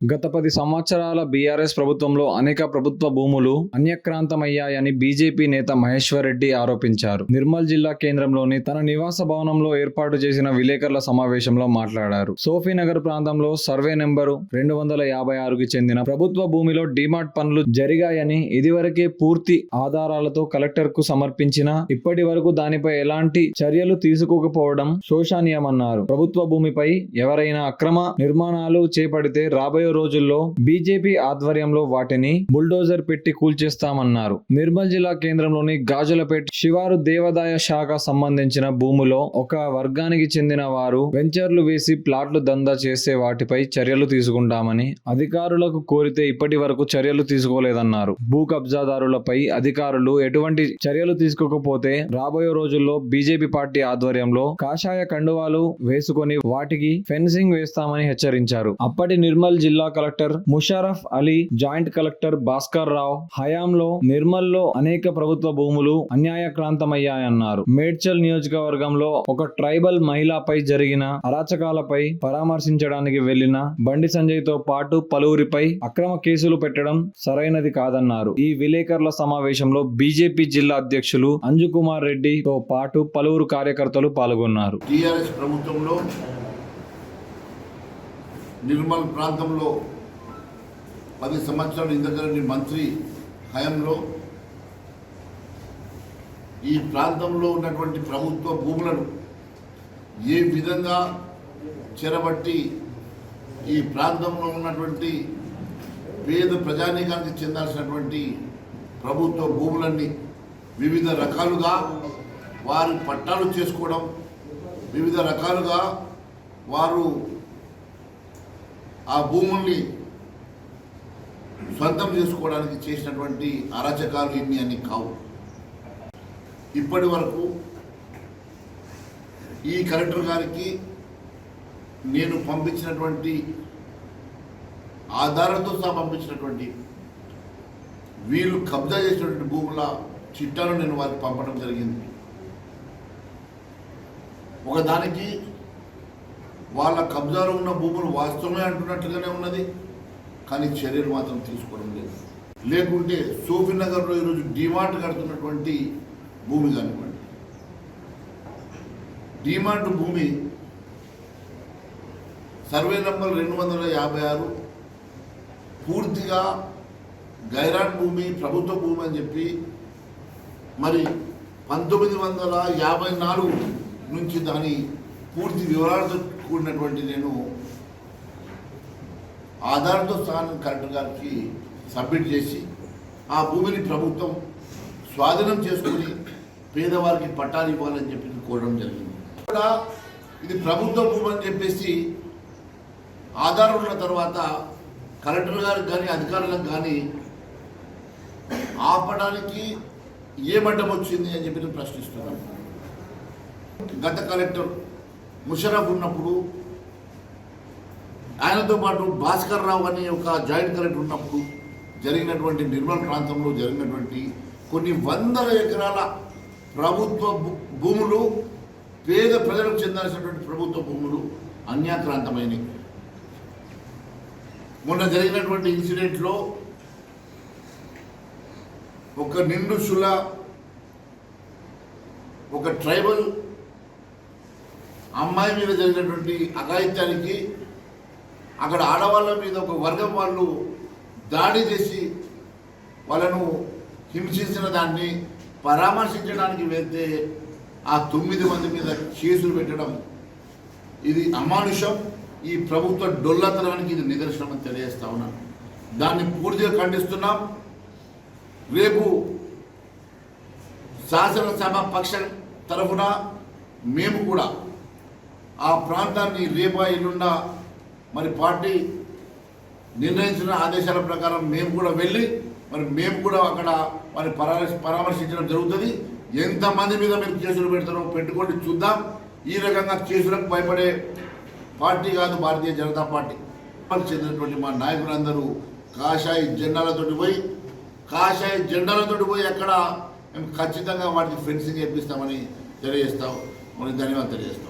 గత 10 సంవత్సరాల బీఆర్ఎస్ ప్రభుత్వంలో అనేక ప్రభుత్వ భూములు అన్యక్రాంతమయ్యాయని బీజేపీ నేత మహేశ్వర్ రెడ్డి ఆరోపించారు. నిర్మల్ జిల్లా కేంద్రంలోని తన నివాస భవనంలో ఏర్పాటు చేసిన విలేకరుల సమావేశంలో మాట్లాడారు. సోఫీనగర్ ప్రాంతంలో సర్వే నెంబరు 256కి చెందిన ప్రభుత్వ భూమిలో డీమార్ట్ పనులు జరిగాయని ఇదివరకే పూర్తి ఆధారాలతో కలెక్టర్ కు సమర్పించినా ఇప్పటి వరకు దానిపై ఎలాంటి చర్యలు తీసుకోకపోవడం శోచనీయమన్నారు. ప్రభుత్వ భూమిపై ఎవరైనా అక్రమ నిర్మాణాలు చేపడితే రాబోయే రోజుల్లో బీజేపీ ఆధ్వర్యంలో వాటిని బుల్డోజర్ పెట్టి కూల్చేస్తామన్నారు. నిర్మల్ జిల్లా కేంద్రంలోని గాజులపేట శివారు దేవాదాయ శాఖ సంబంధించిన భూమిలో ఒక వర్గానికి చెందిన వారు వెంచర్లు వేసి ప్లాట్లు దందా చేసే వాటిపై చర్యలు తీసుకుంటామని అధికారులకు కోరితే ఇప్పటి వరకు చర్యలు తీసుకోలేదన్నారు. భూ కబ్జాదారులపై అధికారులు ఎటువంటి చర్యలు తీసుకోకపోతే రాబోయే రోజుల్లో బీజేపీ పార్టీ ఆధ్వర్యంలో కాషాయ కండువాలు వేసుకొని వాటికి ఫెన్సింగ్ వేస్తామని హెచ్చరించారు. అప్పటి నిర్మల్ జిల్లా collector Musharraf Ali, joint collector Bhaskar Rao హయాంలో నిర్మల్లో అనేక ప్రభుత్వ భూములు అన్యాయక్రాంతమయ్యాయన్నారు. మేడ్చల్ నియోజకవర్గంలో ఒక ట్రైబల్ మహిళపై జరిగిన అరాచకాలపై పరామర్శించడానికి వెళ్లిన బండి సంజయ్ తో పాటు పలువురిపై అక్రమ కేసులు పెట్టడం సరైనది కాదన్నారు. ఈ విలేకరుల సమావేశంలో బీజేపీ జిల్లా అధ్యక్షులు అంజుకుమార్ రెడ్డితో పాటు పలువురు కార్యకర్తలు పాల్గొన్నారు. టీఆర్ఎస్ ప్రభుత్వంలో నిర్మల్ ప్రాంతంలో 10 సంవత్సరాలు ఇంద్రకరణి మంత్రి హయాంలో ఈ ప్రాంతంలో ఉన్నటువంటి ప్రభుత్వ భూములను ఏ విధంగా చెరబట్టి ఈ ప్రాంతంలో ఉన్నటువంటి పేద ప్రజానీకానికి చెందాల్సినటువంటి ప్రభుత్వ భూములన్నీ వివిధ రకాలుగా వారు పట్టాలు చేసుకోవడం, వివిధ రకాలుగా వారు ఆ భూముల్ని స్వంతం చేసుకోవడానికి చేసినటువంటి అరాచకాలు ఇన్ని అన్ని కావు. ఇప్పటి వరకు ఈ కలెక్టర్ గారికి నేను పంపించినటువంటి ఆధారాలతో సహా పంపించినటువంటి వీళ్ళు కబ్జా చేసినటువంటి భూముల చిట్టాను నేను వారికి పంపడం జరిగింది. ఒకదానికి వాళ్ళ కబ్జాలో ఉన్న భూములు వాస్తవమే అంటున్నట్లుగానే ఉన్నది, కానీ చర్యలు మాత్రం తీసుకోవడం లేదు. లేకుంటే సోఫీనగర్లో ఈరోజు డీమార్ట్ కడుతున్నటువంటి భూమి కానివ్వండి, డీమార్ట్ భూమి సర్వే నంబర్ 256 పూర్తిగా గైరాన్ భూమి, ప్రభుత్వ భూమి అని చెప్పి మరి 1954 నుంచి దాని పూర్తి వివరాలతో కూడినటువంటి నేను ఆధార్తో సహా కలెక్టర్ గారికి సబ్మిట్ చేసి ఆ భూమిని ప్రభుత్వం స్వాధీనం చేసుకుని పేదవారికి పట్టాలు ఇవ్వాలని చెప్పి కోరడం జరిగింది. కూడా ఇది ప్రభుత్వ భూమి అని చెప్పేసి ఆధారం ఉన్న తర్వాత కలెక్టర్ గారికి కానీ అధికారులకు కానీ ఆపడానికి ఏమడ్డం వచ్చింది అని చెప్పి ప్రశ్నిస్తున్నాను. గత కలెక్టర్ ముషరఫ్ ఉన్నప్పుడు, ఆయనతో పాటు భాస్కర్ రావు అనే ఒక జాయింట్ కలెక్టర్ ఉన్నప్పుడు జరిగినటువంటి నిర్మల్ ప్రాంతంలో జరిగినటువంటి కొన్ని వందల ఎకరాల ప్రభుత్వ భూములు, పేద ప్రజలకు చెందాల్సినటువంటి ప్రభుత్వ భూములు అన్యాక్రాంతమైనవి. మొన్న జరిగినటువంటి ఇన్సిడెంట్లో ఒక నిండు శుల, ఒక ట్రైబల్ అమ్మాయి మీద జరిగినటువంటి అఘాయిత్యానికి అక్కడ ఆడవాళ్ళ మీద ఒక వర్గం వాళ్ళు దాడి చేసి వాళ్ళను హింసించిన దాన్ని పరామర్శించడానికి వెళ్తే ఆ 9 మంది మీద కేసులు పెట్టడం ఇది అమానుషం. ఈ ప్రభుత్వ డొల్లతనానికి ఇది నిదర్శనం అని తెలియజేస్తా ఉన్నాను. దాన్ని పూర్తిగా ఖండిస్తున్నాం. రేపు శాసనసభ పక్షం తరఫున మేము కూడా ఆ ప్రాంతాన్ని రేపా ఎల్లుండా మరి పార్టీ నిర్ణయించిన ఆదేశాల ప్రకారం మేము కూడా వెళ్ళి మరి మేము కూడా అక్కడ మరి పరామర్శించడం జరుగుతుంది. ఎంతమంది మీద మీరు కేసులు పెడతారో పెట్టుకోండి, చూద్దాం. ఈ రకంగా కేసులకు భయపడే పార్టీ కాదు భారతీయ జనతా పార్టీ. చెందినటువంటి మా నాయకులందరూ కాషాయ జెండాలతోటి పోయి అక్కడ మేము ఖచ్చితంగా వాటికి ఫెన్సింగ్ చేపిస్తామని తెలియజేస్తాం. మరి ధన్యవాదాలు తెలియజేస్తాం.